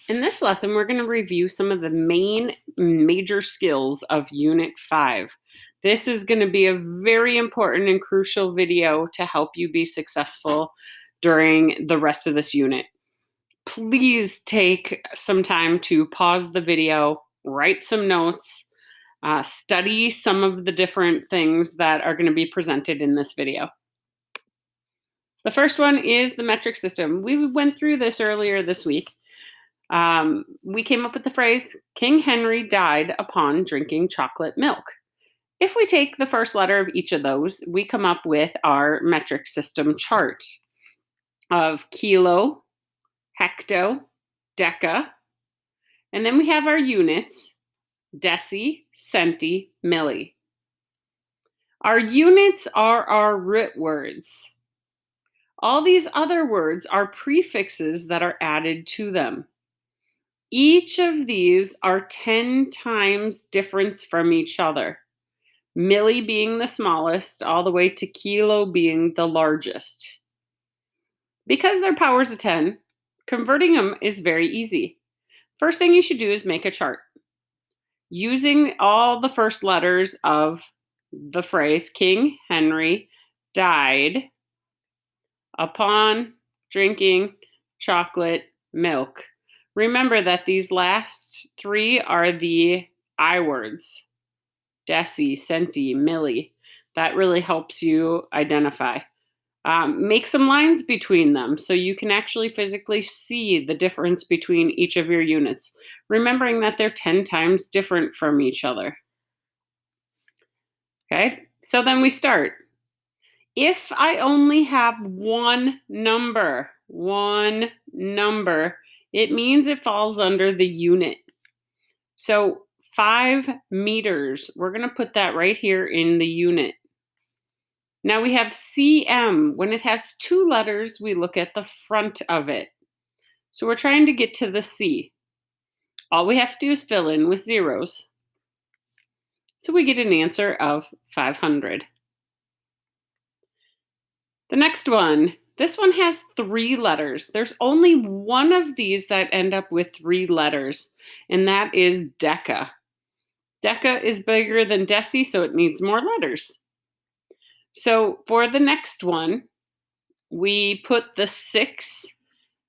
In this lesson, we're going to review some of the main major skills of Unit 5. This is going to be a very important and crucial video to help you be successful during the rest of this unit. Please take some time to pause the video, write some notes, study some of the different things that are going to be presented in this video. The first one is the metric system. We went through this earlier this week. We came up with the phrase, King Henry died upon drinking chocolate milk. If we take the first letter of each of those, we come up with our metric system chart of kilo, hecto, deca, and then we have our units, deci, centi, milli. Our units are our root words. All these other words are prefixes that are added to them. Each of these are 10 times difference from each other. Milli being the smallest, all the way to kilo being the largest. Because they're powers of 10, converting them is very easy. First thing you should do is make a chart. Using all the first letters of the phrase, King Henry died upon drinking chocolate milk. Remember that these last three are the I words, deci, centi, milli. That really helps you identify. Make some lines between them so you can actually physically see the difference between each of your units, remembering that they're 10 times different from each other. Okay, so then we start. If I only have one number, it means it falls under the unit. So 5 meters, we're going to put that right here in the unit. Now we have cm. When it has 2 letters, we look at the front of it. So we're trying to get to the C. All we have to do is fill in with zeros. So we get an answer of 500. The next one, this one has 3 letters. There's only one of these that end up with 3 letters, and that is deca. Deca is bigger than deci, so it needs more letters. So for the next one, we put the 6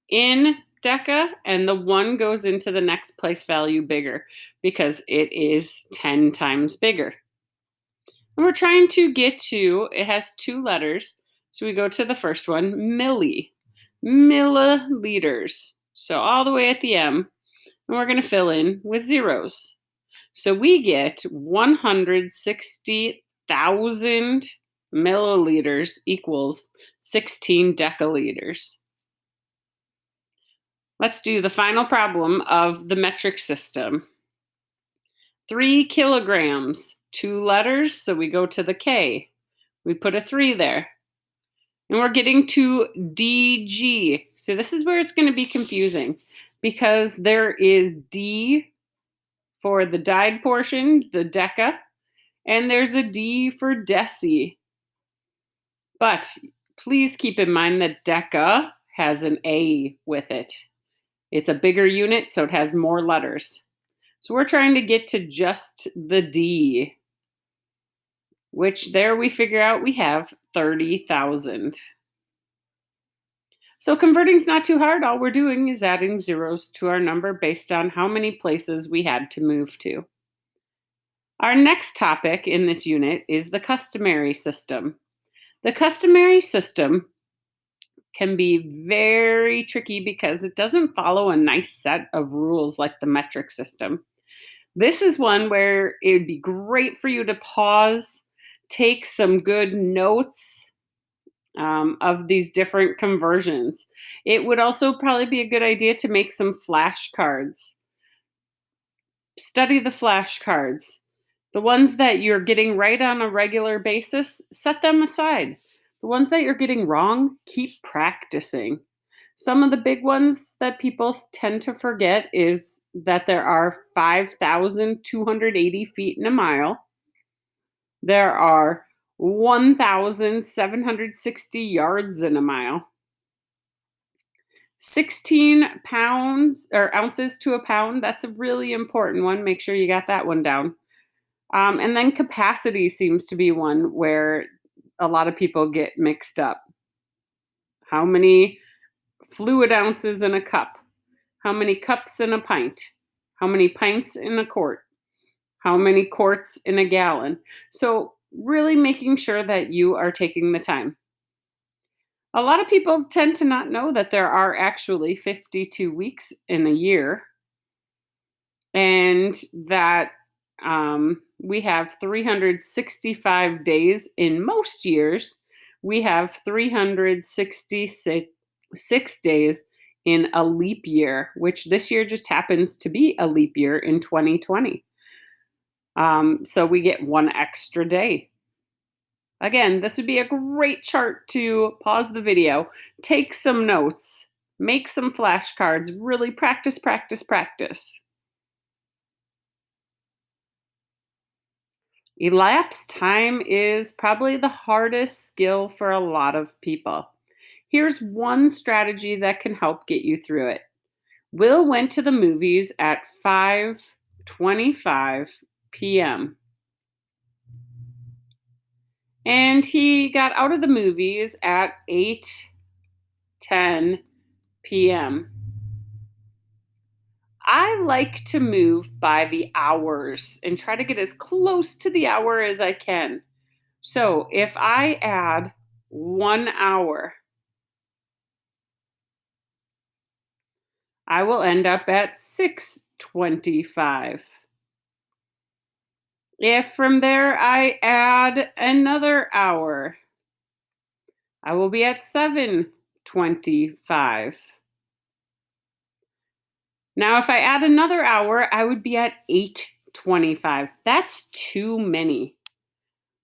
in deca, and the 1 goes into the next place value bigger because it is 10 times bigger. And we're trying to get to, it has 2 letters, so we go to the first one, milli, milliliters. So all the way at the M, and we're going to fill in with zeros. So we get 160,000 milliliters equals 16 decaliters. Let's do the final problem of the metric system. 3 kilograms, 2 letters, so we go to the K. We put a 3 there. And we're getting to DG. So this is where it's going to be confusing because there is D for the dyed portion, the deca, and there's a D for deci. But please keep in mind that deca has an A with it. It's a bigger unit, so it has more letters. So we're trying to get to just the D, which there we figure out we have 30,000. So converting is not too hard. All we're doing is adding zeros to our number based on how many places we had to move to. Our next topic in this unit is the customary system. The customary system can be very tricky because it doesn't follow a nice set of rules like the metric system. This is one where it would be great for you to pause, take some good notes of these different conversions. It would also probably be a good idea to make some flashcards. Study the flashcards. The ones that you're getting right on a regular basis, set them aside. The ones that you're getting wrong, keep practicing. Some of the big ones that people tend to forget is that there are 5,280 feet in a mile. There are 1,760 yards in a mile. 16 pounds or ounces to a pound. That's a really important one. Make sure you got that one down. And then capacity seems to be one where a lot of people get mixed up. How many fluid ounces in a cup? How many cups in a pint? How many pints in a quart? How many quarts in a gallon? So, really making sure that you are taking the time. A lot of people tend to not know that there are actually 52 weeks in a year and that we have 365 days in most years. We have 366 days in a leap year, which this year just happens to be a leap year in 2020. So we get one extra day. Again, this would be a great chart to pause the video, take some notes, make some flashcards, really practice, practice, practice. Elapse time is probably the hardest skill for a lot of people. Here's one strategy that can help get you through it. Will went to the movies at 5:25 p.m. and he got out of the movies at 8:10 p.m. I like to move by the hours and try to get as close to the hour as I can. So if I add 1 hour, I will end up at 6:25. If from there I add another hour, I will be at 7:25. Now, if I add another hour, I would be at 8:25. That's too many.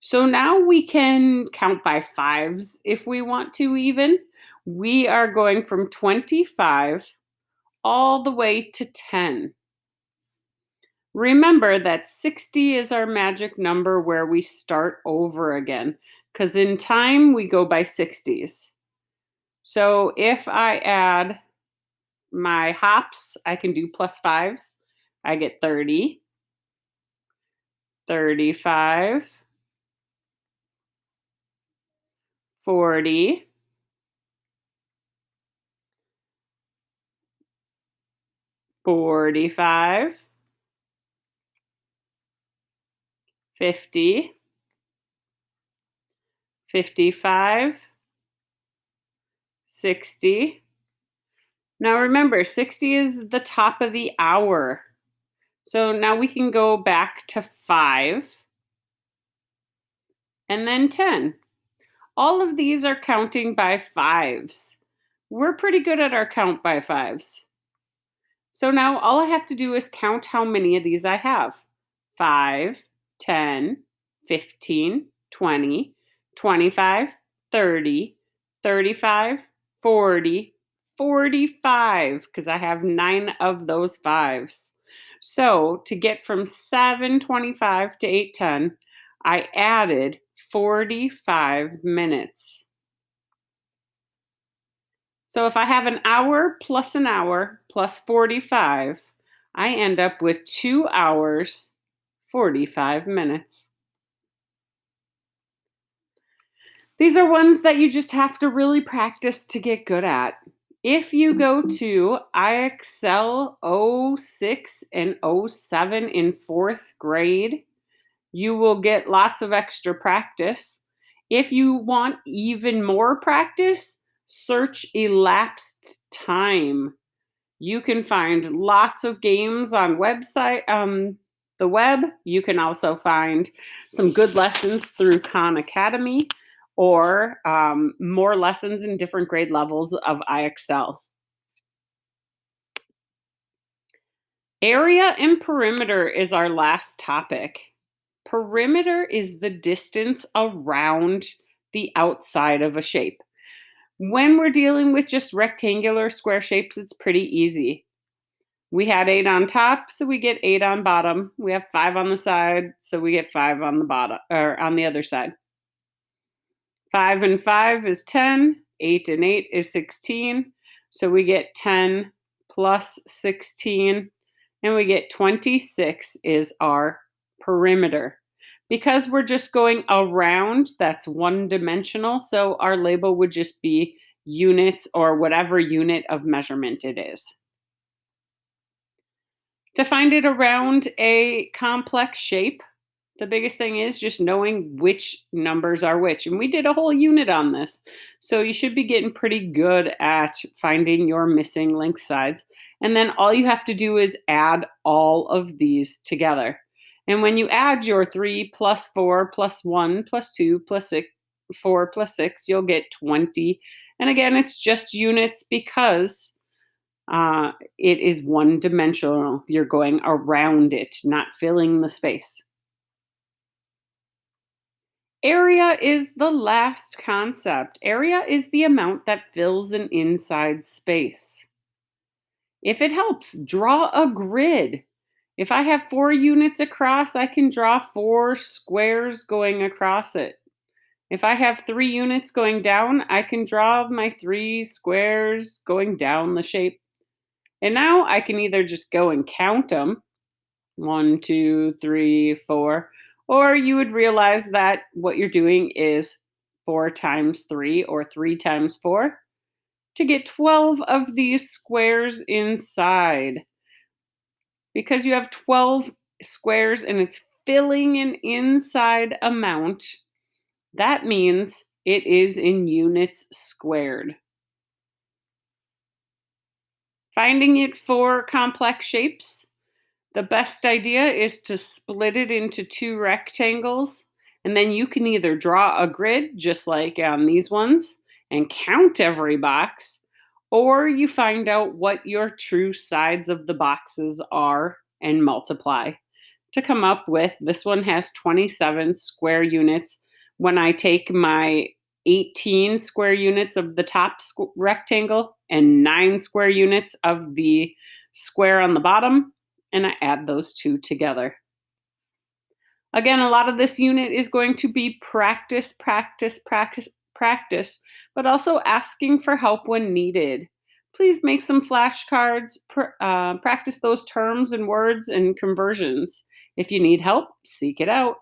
So now we can count by fives if we want to, even. We are going from 25 all the way to 10. Remember that 60 is our magic number where we start over again, because in time we go by 60s. So if I add my hops, I can do plus fives. I get 30, 35, 40, 45, 50, 55, 60. Now remember, 60 is the top of the hour. So now we can go back to 5 and then 10. All of these are counting by fives. We're pretty good at our count by fives. So now all I have to do is count how many of these I have. 5, 10, 15, 20, 25, 30, 35, 40, 45, because I have 9 of those fives. So to get from 7:25 to 8:10, I added 45 minutes. So if I have an hour plus 45, I end up with 2 hours, 45 minutes. These are ones that you just have to really practice to get good at. If you go to IXL 06 and 07 in 4th grade, you will get lots of extra practice. If you want even more practice, search elapsed time. You can find lots of games on the web. You can also find some good lessons through Khan Academy or more lessons in different grade levels of IXL. Area and perimeter is our last topic. Perimeter is the distance around the outside of a shape. When we're dealing with just rectangular square shapes, it's pretty easy. We had 8 on top, so we get 8 on bottom. We have 5 on the side, so we get 5 on the bottom or on the other side. 5 and 5 is 10, 8 and 8 is 16. So we get 10 plus 16, and we get 26 is our perimeter. Because we're just going around, that's one dimensional, so our label would just be units or whatever unit of measurement it is. To find it around a complex shape, the biggest thing is just knowing which numbers are which. And we did a whole unit on this. So you should be getting pretty good at finding your missing length sides. And then all you have to do is add all of these together. And when you add your 3 plus 4 plus 1 plus 2 plus 6, 4 plus 6, you'll get 20. And again, it's just units because it is one dimensional. You're going around it, not filling the space. Area is the last concept. Area is the amount that fills an inside space. If it helps, draw a grid. If I have 4 units across, I can draw 4 squares going across it. If I have 3 units going down, I can draw my 3 squares going down the shape. And now I can either just go and count them, 1, 2, 3, 4, or you would realize that what you're doing is 4 times 3 or 3 times 4 to get 12 of these squares inside. Because you have 12 squares and it's filling an inside amount, that means it is in units squared. Finding it for complex shapes, the best idea is to split it into 2 rectangles, and then you can either draw a grid, just like on these ones, and count every box, or you find out what your true sides of the boxes are and multiply to come up with this one has 27 square units. When I take my 18 square units of the top rectangle and 9 square units of the square on the bottom, and I add those two together. Again, a lot of this unit is going to be practice, practice, practice, practice, but also asking for help when needed. Please make some flashcards, practice those terms and words and conversions. If you need help, seek it out.